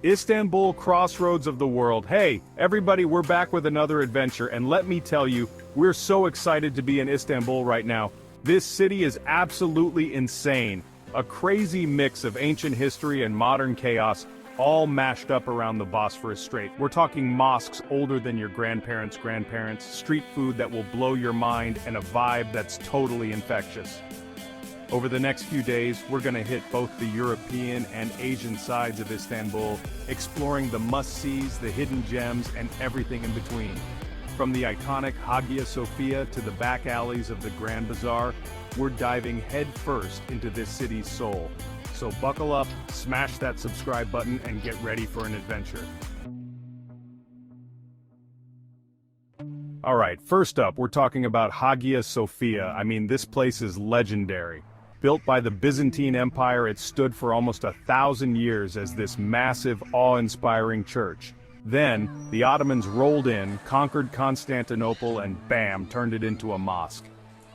Istanbul, crossroads of the world. Hey, everybody, we're back with another adventure, and let me tell you, we're so excited to be in Istanbul right now. This city is absolutely insane. A crazy mix of ancient history and modern chaos, all mashed up around the Bosphorus Strait. We're talking mosques older than your grandparents' grandparents, street food that will blow your mind, and a vibe that's totally infectious. Over the next few days, we're gonna hit both the European and Asian sides of Istanbul, exploring the must-sees, the hidden gems, and everything in between. From the iconic Hagia Sophia to the back alleys of the Grand Bazaar, we're diving headfirst into this city's soul. So buckle up, smash that subscribe button, and get ready for an adventure. Alright, first up, we're talking about Hagia Sophia. I mean, this place is legendary. Built by the Byzantine Empire, it stood for almost 1,000 years as this massive, awe-inspiring church. Then, the Ottomans rolled in, conquered Constantinople, and bam, turned it into a mosque.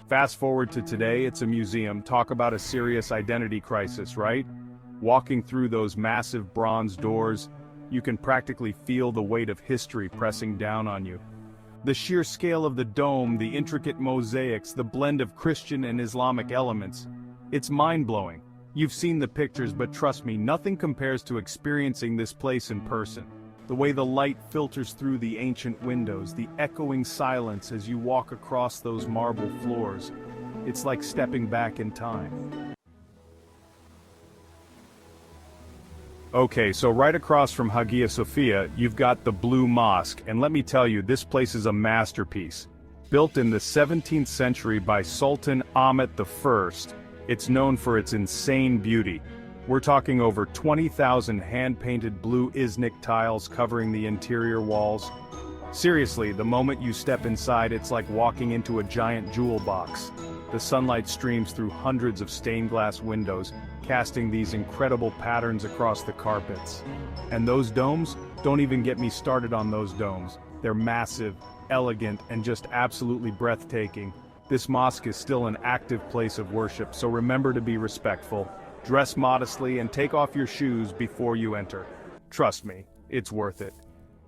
Fast forward to today, it's a museum. Talk about a serious identity crisis, right? Walking through those massive bronze doors, you can practically feel the weight of history pressing down on you. The sheer scale of the dome, the intricate mosaics, the blend of Christian and Islamic elements, it's mind-blowing. You've seen the pictures, but trust me, nothing compares to experiencing this place in person. The way the light filters through the ancient windows, the echoing silence as you walk across those marble floors. It's like stepping back in time. Okay, so right across from Hagia Sophia, you've got the Blue Mosque, and let me tell you, this place is a masterpiece. Built in the 17th century by Sultan Ahmet I, it's known for its insane beauty. We're talking over 20,000 hand-painted blue Iznik tiles covering the interior walls. Seriously, the moment you step inside, it's like walking into a giant jewel box. The sunlight streams through hundreds of stained glass windows, casting these incredible patterns across the carpets. And those domes? Don't even get me started on those domes. They're massive, elegant, and just absolutely breathtaking. This mosque is still an active place of worship, so remember to be respectful. Dress modestly and take off your shoes before you enter. Trust me, it's worth it.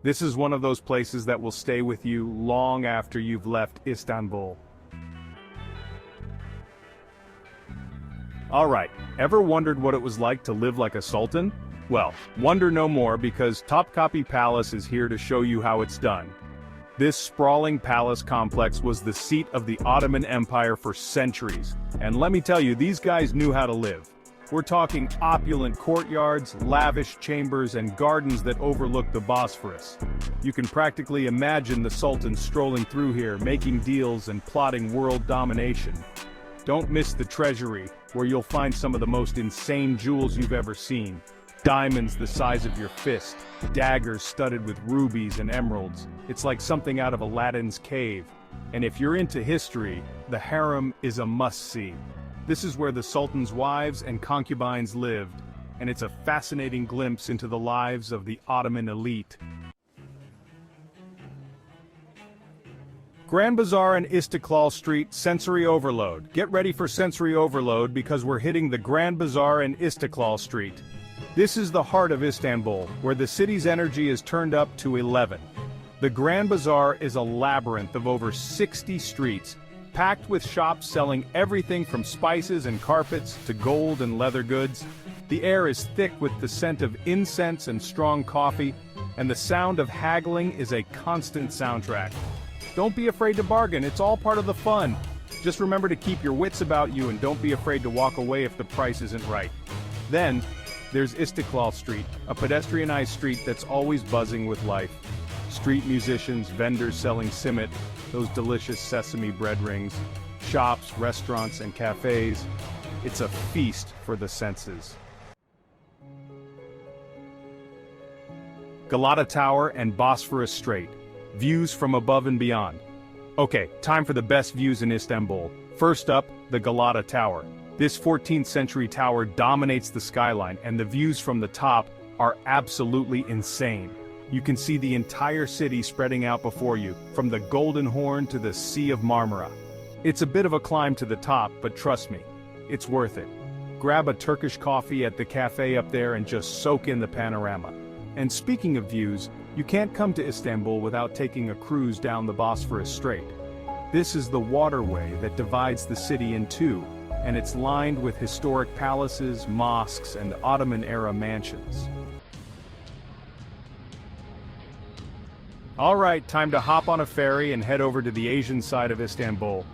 This is one of those places that will stay with you long after you've left Istanbul. Alright, ever wondered what it was like to live like a sultan? Well, wonder no more, because Topkapi Palace is here to show you how it's done. This sprawling palace complex was the seat of the Ottoman Empire for centuries, and let me tell you, these guys knew how to live. We're talking opulent courtyards, lavish chambers, and gardens that overlook the Bosphorus. You can practically imagine the Sultan strolling through here, making deals and plotting world domination. Don't miss the treasury, where you'll find some of the most insane jewels you've ever seen. Diamonds the size of your fist, daggers studded with rubies and emeralds. It's like something out of Aladdin's cave. And if you're into history, the harem is a must-see. This is where the Sultan's wives and concubines lived, and it's a fascinating glimpse into the lives of the Ottoman elite. Grand Bazaar and Istiklal Street, sensory overload. Get ready for sensory overload because we're hitting the Grand Bazaar and Istiklal Street. This is the heart of Istanbul, where the city's energy is turned up to 11. The Grand Bazaar is a labyrinth of over 60 streets, packed with shops selling everything from spices and carpets to gold and leather goods. The air is thick with the scent of incense and strong coffee, and the sound of haggling is a constant soundtrack. Don't be afraid to bargain, it's all part of the fun. Just remember to keep your wits about you and don't be afraid to walk away if the price isn't right. Then, there's Istiklal Street, a pedestrianized street that's always buzzing with life. Street musicians, vendors selling simit, those delicious sesame bread rings, shops, restaurants, and cafes. It's a feast for the senses. Galata Tower and Bosphorus Strait. Views from above and beyond. Okay, time for the best views in Istanbul. First up, the Galata Tower. This 14th century tower dominates the skyline, and the views from the top are absolutely insane. You can see the entire city spreading out before you, from the Golden Horn to the Sea of Marmara. It's a bit of a climb to the top, but trust me, it's worth it. Grab a Turkish coffee at the cafe up there and just soak in the panorama. And speaking of views, you can't come to Istanbul without taking a cruise down the Bosphorus Strait. This is the waterway that divides the city in two, and it's lined with historic palaces, mosques, and Ottoman-era mansions. Alright, time to hop on a ferry and head over to the Asian side of Istanbul.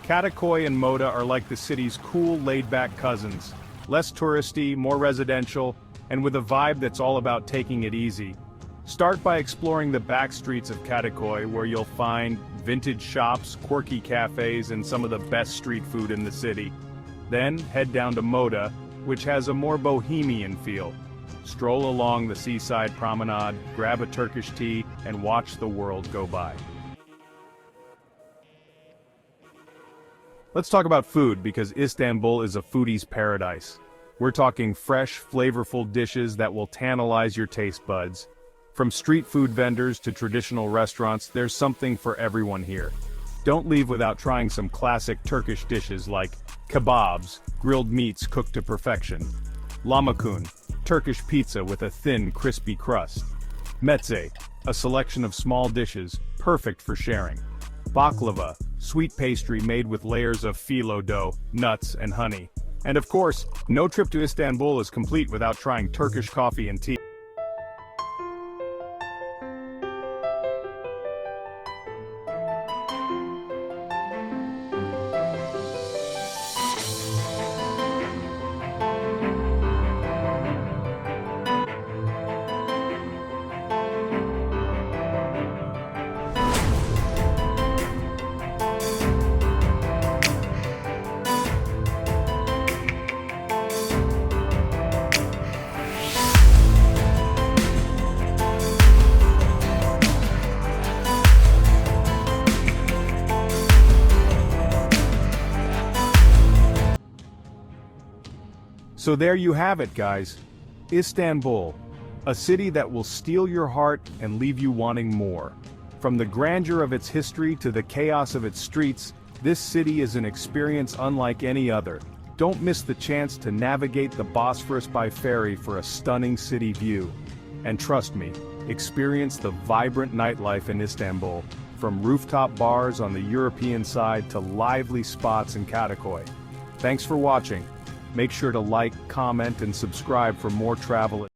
Katakoy and Moda are like the city's cool, laid-back cousins. Less touristy, more residential, and with a vibe that's all about taking it easy. Start by exploring the back streets of Katakoy, where you'll find vintage shops, quirky cafes, and some of the best street food in the city. Then, head down to Moda, which has a more bohemian feel. Stroll along the seaside promenade, grab a Turkish tea, and watch the world go by. Let's talk about food, because Istanbul is a foodie's paradise. We're talking fresh, flavorful dishes that will tantalize your taste buds. From street food vendors to traditional restaurants, there's something for everyone here. Don't leave without trying some classic Turkish dishes like kebabs, grilled meats cooked to perfection; lahmacun, Turkish pizza with a thin, crispy crust; meze, a selection of small dishes, perfect for sharing; baklava, sweet pastry made with layers of phyllo dough, nuts, and honey. And of course, no trip to Istanbul is complete without trying Turkish coffee and tea. So there you have it, guys. Istanbul, a city that will steal your heart and leave you wanting more. From the grandeur of its history to the chaos of its streets, this city is an experience unlike any other. Don't miss the chance to navigate the Bosphorus by ferry for a stunning city view. And trust me, experience the vibrant nightlife in Istanbul, from rooftop bars on the European side to lively spots in Katakoy. Thanks for watching. Make sure to like, comment, and subscribe for more travel.